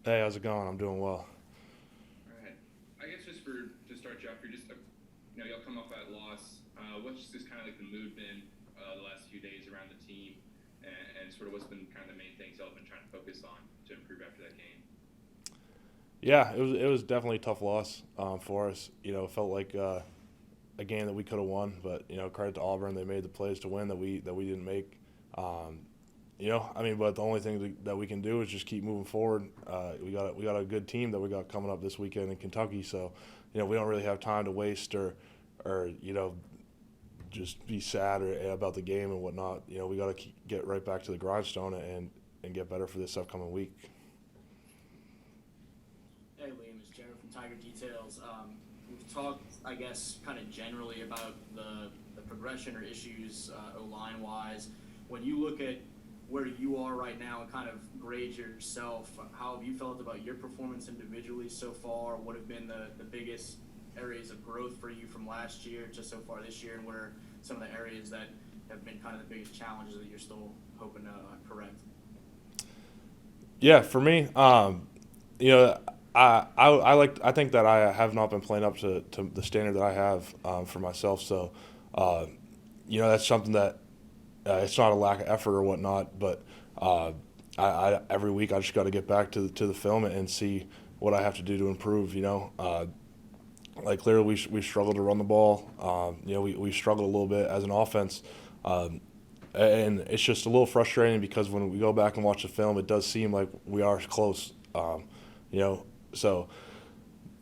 Hey, how's it going? I'm doing well. All right. I guess just to start you off, you're just y'all come off that loss. What's just kind of like the mood been the last few days around the team, and sort of what's been kind of the main things y'all have been trying to focus on to improve after that game? Yeah, it was definitely a tough loss for us. It felt like a game that we could have won, but credit to Auburn, they made the plays to win that we didn't make. Um, but the only thing that we can do is just keep moving forward. We got a good team that we got coming up this weekend in Kentucky, so we don't really have time to waste or just be sad about the game and whatnot. We got to get right back to the grindstone and get better for this upcoming week. Hey Liam, it's Jared from Tiger Details. We've talked, I guess, kind of generally about the progression or issues O line wise. When you look at where you are right now and kind of grade yourself, how have you felt about your performance individually so far? What have been the biggest areas of growth for you from last year to so far this year, and what are some of the areas that have been kind of the biggest challenges that you're still hoping to correct? Yeah, for me, you know, I think that I have not been playing up to the standard that I have for myself. So, uh, that's something that it's not a lack of effort or whatnot, but uh, every week I just got to get back to the film and see what I have to do to improve. Like clearly we struggled to run the ball. We struggled a little bit as an offense. Um, and it's just a little frustrating because when we go back and watch the film, it does seem like we are close. You know, so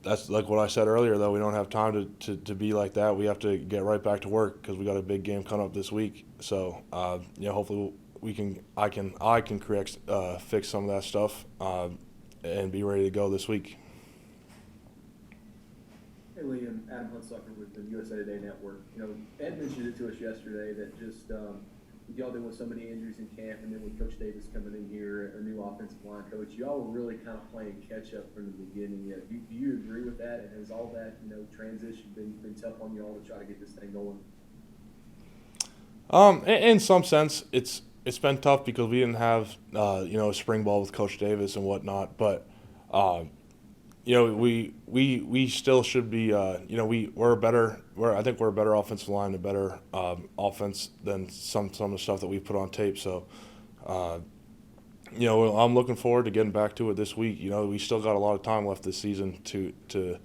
that's like what I said earlier. Though we don't have time to be like that. We have to get right back to work because we got a big game coming up this week. So hopefully we can I can correct fix some of that stuff and be ready to go this week. Hey Liam, Adam Hunsucker with the USA Today Network. Ed mentioned it to us yesterday that just with y'all dealing with so many injuries in camp, and then with Coach Davis coming in here, a new offensive line coach, y'all were really kind of playing catch up from the beginning. Do you agree with that? And has all that transition been tough on y'all to try to get this thing going? In some sense, it's been tough because we didn't have a spring ball with Coach Davis and whatnot, but. Uh, we still should be. We're a better. I think we're a better offensive line, a better offense than some of the stuff that we put on tape. So, uh, I'm looking forward to getting back to it this week. We still got a lot of time left this season to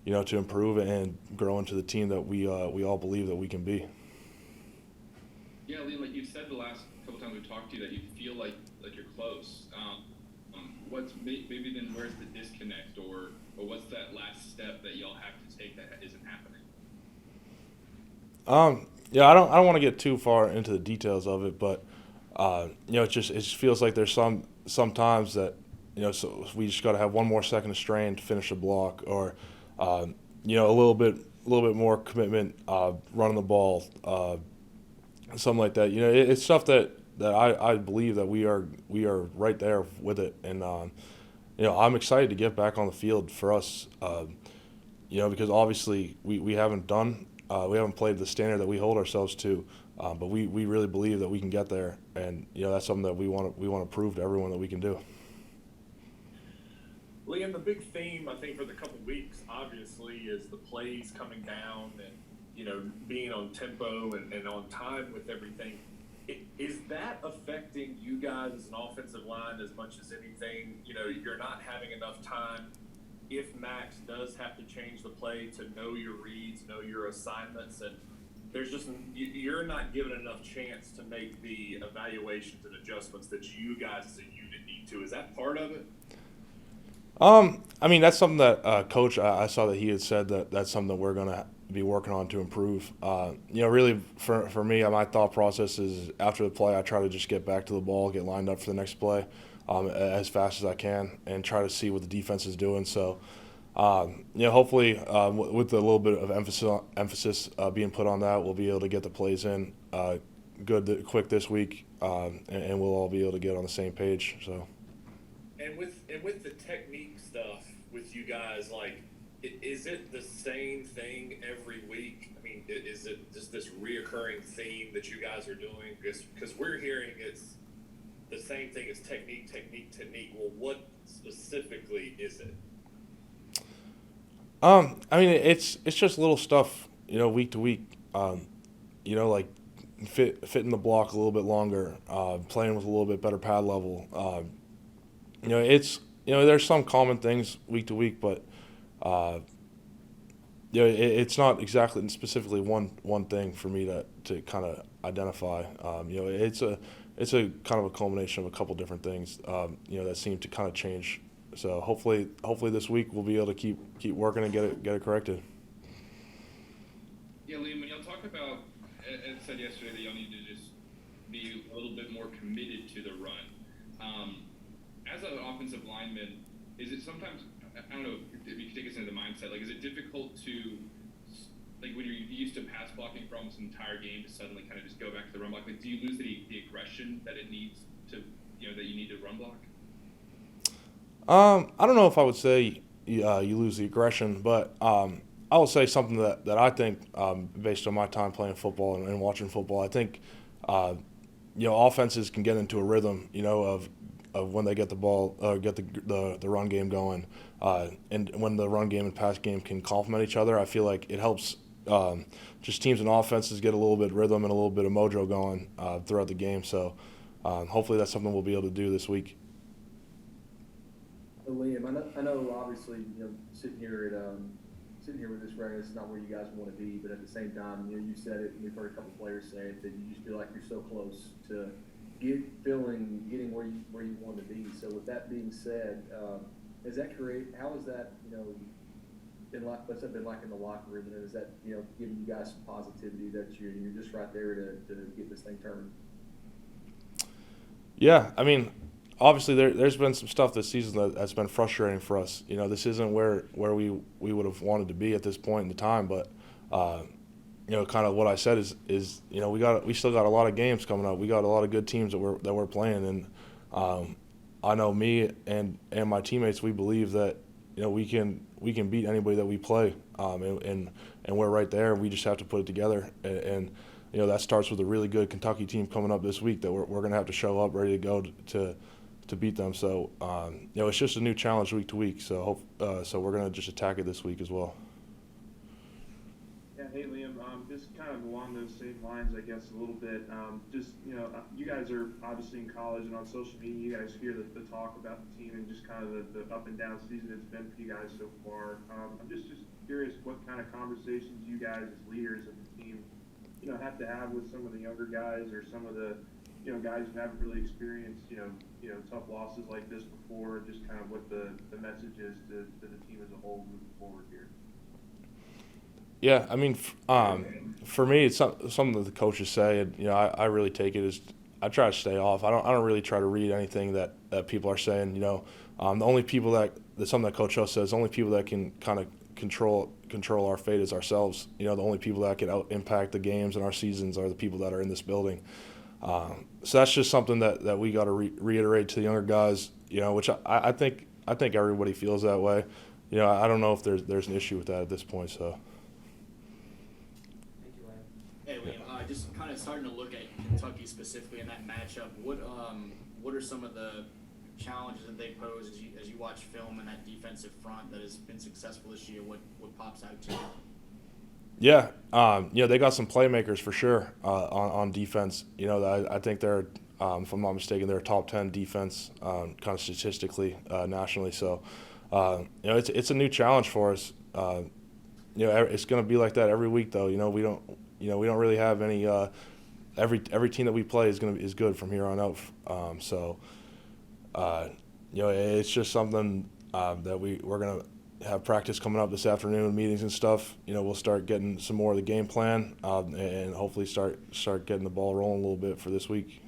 improve and grow into the team that we all believe that we can be. Yeah, Liam, like you've said the last couple times we've talked to you that you feel like you're close. What's maybe then where's the disconnect or what's that last step that y'all have to take that isn't happening? Yeah, I don't want to get too far into the details of it, but it just feels like there's sometimes that so we just got to have one more second of strain to finish a block, or uh, a little bit more commitment running the ball, something like that. It's stuff that I believe that we are right there with it, and I'm excited to get back on the field for us. Because obviously we haven't played the standard that we hold ourselves to, but we really believe that we can get there, and that's something that we want to prove to everyone that we can do. Liam, the big theme I think for the couple weeks obviously is the plays coming down and being on tempo and on time with everything. Is that affecting you guys as an offensive line as much as anything? You're not having enough time. If Max does have to change the play to know your reads, know your assignments, and there's just you're not given enough chance to make the evaluations and adjustments that you guys as a unit need to. Is that part of it? I mean, that's something that Coach, I saw that he had said that that's something that we're going to be working on to improve. Really, for me, my thought process is after the play, I try to just get back to the ball, get lined up for the next play as fast as I can, and try to see what the defense is doing. So, hopefully, with a little bit of emphasis being put on that, we'll be able to get the plays in quick this week, and we'll all be able to get on the same page. So. And with the technique stuff with you guys, like, is it the same thing every week? I mean, is it just this reoccurring theme that you guys are doing? Because we're hearing the same thing as technique. Well, what specifically is it? I mean, it's just little stuff, week to week. Like fitting the block a little bit longer, playing with a little bit better pad level. It's there's some common things week to week, but it's not exactly and specifically one thing for me to kind of identify. It's a kind of a culmination of a couple different things, that seem to kind of change. So hopefully this week we'll be able to keep working and get it corrected. Yeah, Liam, when y'all talk about, Ed said yesterday that y'all need to just be a little bit more committed to the run. As an offensive lineman, is it sometimes, I don't know if you could take us into the mindset, like is it difficult to, like when you're used to pass blocking for almost an entire game to suddenly kind of just go back to the run block, like do you lose the aggression that it needs to, that you need to run block? I don't know if I would say you lose the aggression, but I will say something that I think, based on my time playing football and watching football, I think, offenses can get into a rhythm, of when they get the ball, get the run game going, and when the run game and pass game can complement each other. I feel like it helps just teams and offenses get a little bit of rhythm and a little bit of mojo going throughout the game. So hopefully that's something we'll be able to do this week. Liam, I know obviously, sitting here with this record, it's not where you guys want to be, but at the same time, you said it, and we've heard a couple players say it, that you just feel like you're so close to getting where you want to be. So with that being said, how is that, what's that been like in the locker room, and is that, giving you guys some positivity that you're just right there to get this thing turned? Yeah, I mean, obviously there's been some stuff this season that's been frustrating for us. This isn't where we would have wanted to be at this point in the time, but kind of what I said is we still got a lot of games coming up. We got a lot of good teams that we're playing, and I know me and my teammates, we believe that we can beat anybody that we play, and we're right there. We just have to put it together, and that starts with a really good Kentucky team coming up this week that we're going to have to show up ready to go to beat them. So it's just a new challenge week to week. So we're going to just attack it this week as well. Yeah, hey Liam, just kind of along those same lines, I guess, a little bit. You guys are obviously in college and on social media. You guys hear the talk about the team and just kind of the up and down season it's been for you guys so far. I'm just curious what kind of conversations you guys as leaders of the team, have to have with some of the younger guys or some of the guys who haven't really experienced, tough losses like this before, just kind of what the message is to the team as a whole moving forward here. Yeah, I mean, for me, it's something that the coaches say, and I really take it as I try to stay off. I don't really try to read anything that people are saying. The only people that something that Coach O says, the only people that can kind of control our fate is ourselves. The only people that can impact the games and our seasons are the people that are in this building. So that's just something that we got to reiterate to the younger guys, which I think everybody feels that way. I don't know if there's an issue with that at this point. So. Hey, Liam, just kind of starting to look at Kentucky specifically in that matchup. What are some of the challenges that they pose as you watch film in that defensive front that has been successful this year? What pops out to you? Yeah, they got some playmakers for sure on defense. I think they're, if I'm not mistaken, they're a top 10 defense, kind of statistically nationally. So, it's a new challenge for us. It's going to be like that every week, though. We don't really have any. Every team that we play is good from here on out. It's just something that we're going to have practice coming up this afternoon, meetings and stuff. We'll start getting some more of the game plan, and hopefully start getting the ball rolling a little bit for this week.